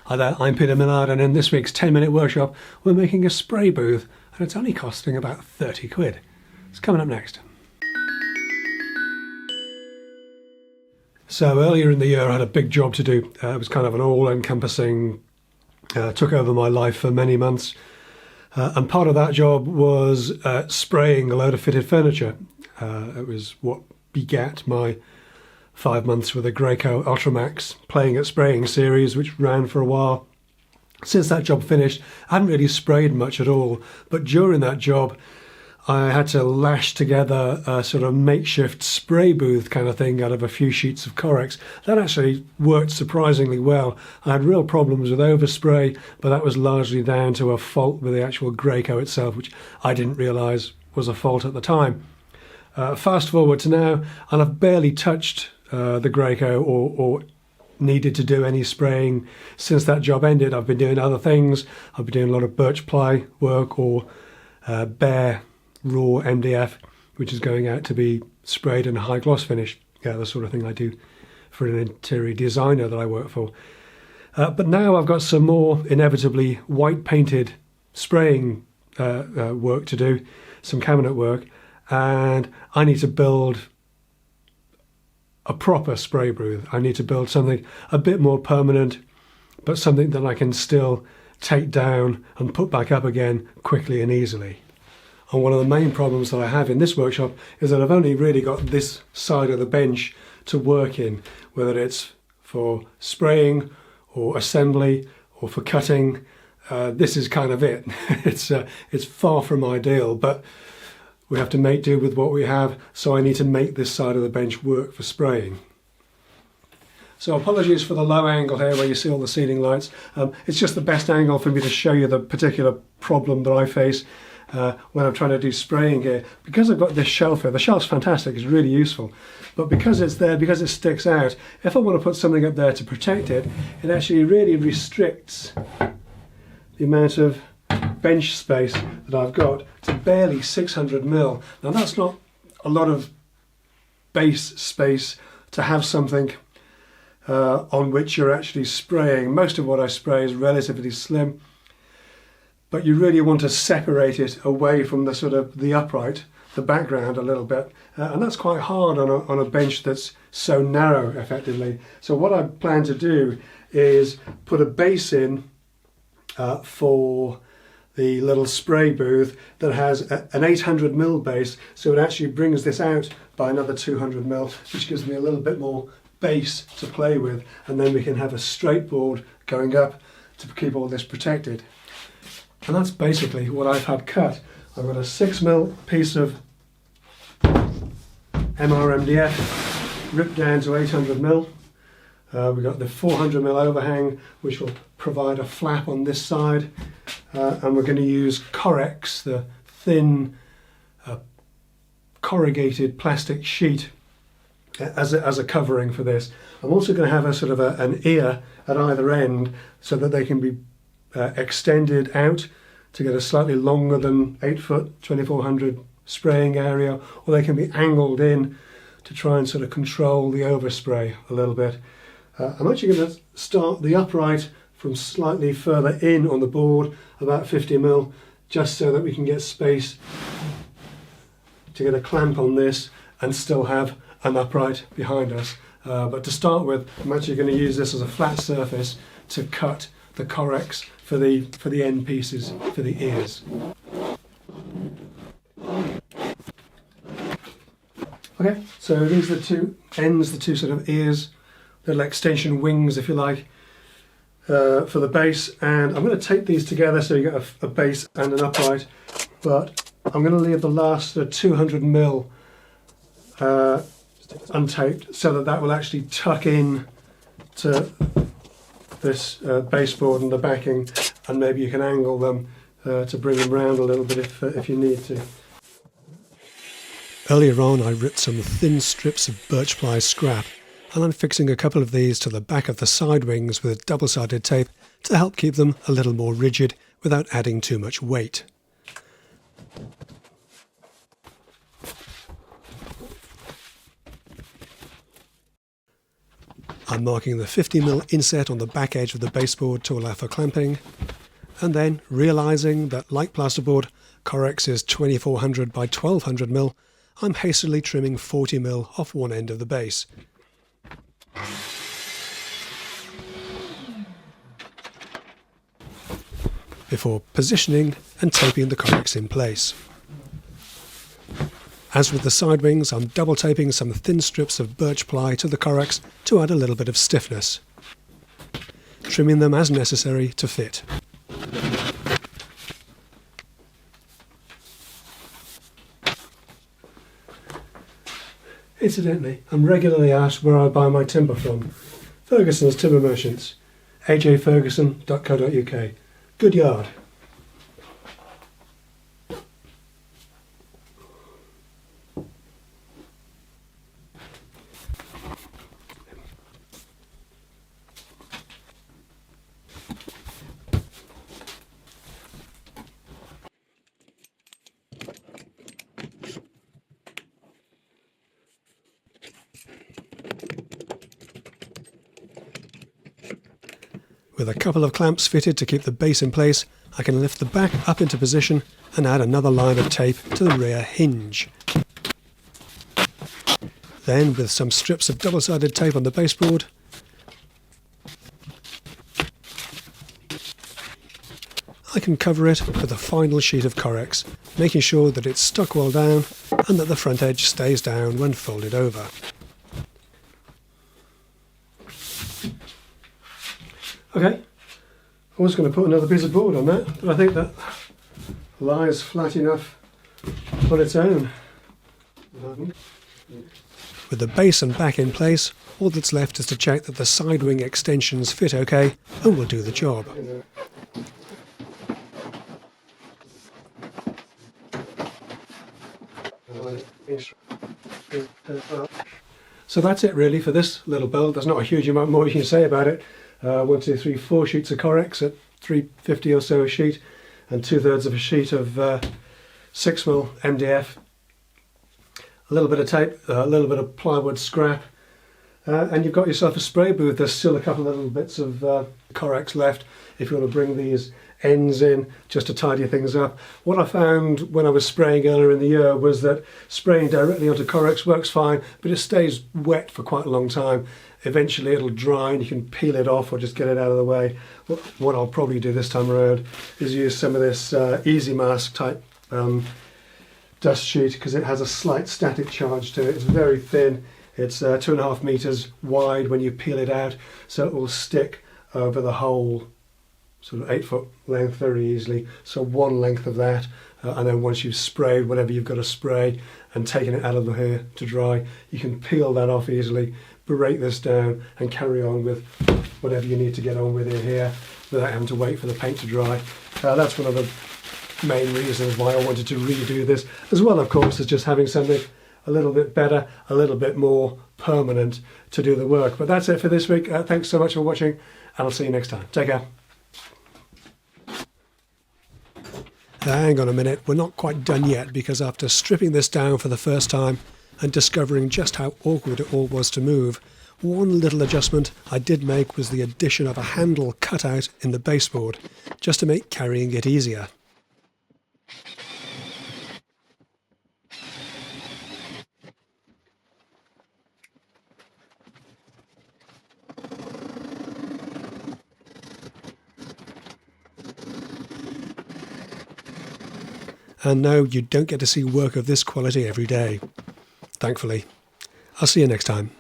Hi there, I'm Peter Millard, and in this week's 10-minute workshop we're making a spray booth, and it's only costing about 30 quid. It's coming up next. So earlier in the year I had a big job to do. It was kind of an all-encompassing, took over my life for many months, and part of that job was spraying a load of fitted furniture. It was what begat my 5 months with a Graco Ultramax playing at spraying series, which ran for a while. Since that job finished, I hadn't really sprayed much at all, but during that job I had to lash together a sort of makeshift spray booth kind of thing out of a few sheets of Corex. That actually worked surprisingly well. I had real problems with overspray, but that was largely down to a fault with the actual Graco itself, which I didn't realise was a fault at the time. Fast forward to now, and I've barely touched the Graco or needed to do any spraying since that job ended. I've been doing other things. I've been doing a lot of birch ply work or bare raw MDF, which is going out to be sprayed in a high gloss finish. Yeah, the sort of thing I do for an interior designer that I work for. But now I've got some more inevitably white painted spraying work to do, some cabinet work, and I need to build a proper spray booth. I need to build something a bit more permanent, but something that I can still take down and put back up again quickly and easily. And one of the main problems that I have in this workshop is that I've only really got this side of the bench to work in, whether it's for spraying or assembly or for cutting. This is kind of it. It's far from ideal, but we have to make do with what we have, so I need to make this side of the bench work for spraying. So apologies for the low angle here where you see all the ceiling lights. It's just the best angle for me to show you the particular problem that I face when I'm trying to do spraying here. Because I've got this shelf here, the shelf's fantastic, it's really useful, but because it's there, because it sticks out, if I want to put something up there to protect it, it actually really restricts the amount of bench space that I've got to barely 600mm. Now that's not a lot of base space to have something on which you're actually spraying. Most of what I spray is relatively slim, but you really want to separate it away from the sort of the upright, the background a little bit, and that's quite hard on a bench that's so narrow effectively. So what I plan to do is put a base in for the little spray booth that has an 800mm base, so it actually brings this out by another 200mm, which gives me a little bit more base to play with, and then we can have a straight board going up to keep all this protected. And that's basically what I've had cut. I've got a 6mm piece of MRMDF ripped down to 800mm. We've got the 400mm overhang, which will provide a flap on this side, and we're going to use Corex, the thin corrugated plastic sheet, as a covering for this. I'm also going to have a sort of an ear at either end so that they can be extended out to get a slightly longer than 8 foot 2400 spraying area, or they can be angled in to try and sort of control the overspray a little bit. I'm actually going to start the upright from slightly further in on the board, about 50mm, just so that we can get space to get a clamp on this and still have an upright behind us. But to start with, I'm actually going to use this as a flat surface to cut the Corex for the end pieces, for the ears. Okay, so these are the two ends, the two sort of ears, little extension wings, if you like, for the base. And I'm going to tape these together so you get a base and an upright, but I'm going to leave the last 200mm untaped so that that will actually tuck in to this baseboard and the backing, and maybe you can angle them to bring them round a little bit if you need to. Earlier on I ripped some thin strips of birch ply scrap, and I'm fixing a couple of these to the back of the side wings with double-sided tape to help keep them a little more rigid without adding too much weight. I'm marking the 50mm inset on the back edge of the baseboard to allow for clamping, and then, realising that like plasterboard, Correx is 2400 by 1200mm, I'm hastily trimming 40mm off one end of the base. Before positioning and taping the Correx in place. As with the side wings, I'm double taping some thin strips of birch ply to the Correx to add a little bit of stiffness, trimming them as necessary to fit. Incidentally, I'm regularly asked where I buy my timber from. Ferguson's Timber Merchants, ajferguson.co.uk. Good yard. With a couple of clamps fitted to keep the base in place, I can lift the back up into position and add another line of tape to the rear hinge. Then, with some strips of double-sided tape on the baseboard, I can cover it with a final sheet of Correx, making sure that it's stuck well down and that the front edge stays down when folded over. Okay, I was going to put another piece of board on that, but I think that lies flat enough on its own. With the base and back in place, all that's left is to check that the side wing extensions fit okay and will do the job. So that's it really for this little build. There's not a huge amount more you can say about it. 1, 2, 3, 4 sheets of Correx at $3.50 or so a sheet, and 2/3 of a sheet of 6mm MDF. A little bit of tape, a little bit of plywood scrap, and you've got yourself a spray booth. There's still a couple of little bits of Correx left if you want to bring these ends in just to tidy things up. What I found when I was spraying earlier in the year was that spraying directly onto Correx works fine, but it stays wet for quite a long time. Eventually it'll dry and you can peel it off or just get it out of the way. What I'll probably do this time around is use some of this Easy Mask type dust sheet, because it has a slight static charge to it. It's very thin. It's 2.5 meters wide when you peel it out, so it will stick over the whole sort of 8-foot length very easily. So one length of that, and then once you've sprayed whatever you've got to spray and taken it out of the hair to dry, you can peel that off easily, break this down and carry on with whatever you need to get on with in here without having to wait for the paint to dry. That's one of the main reasons why I wanted to redo this, as well of course as just having something a little bit better, a little bit more permanent to do the work. But that's it for this week. Thanks so much for watching, and I'll see you next time. Take care. Hang on a minute, we're not quite done yet, because after stripping this down for the first time and discovering just how awkward it all was to move, one little adjustment I did make was the addition of a handle cutout in the baseboard, just to make carrying it easier. And no, you don't get to see work of this quality every day. Thankfully. I'll see you next time.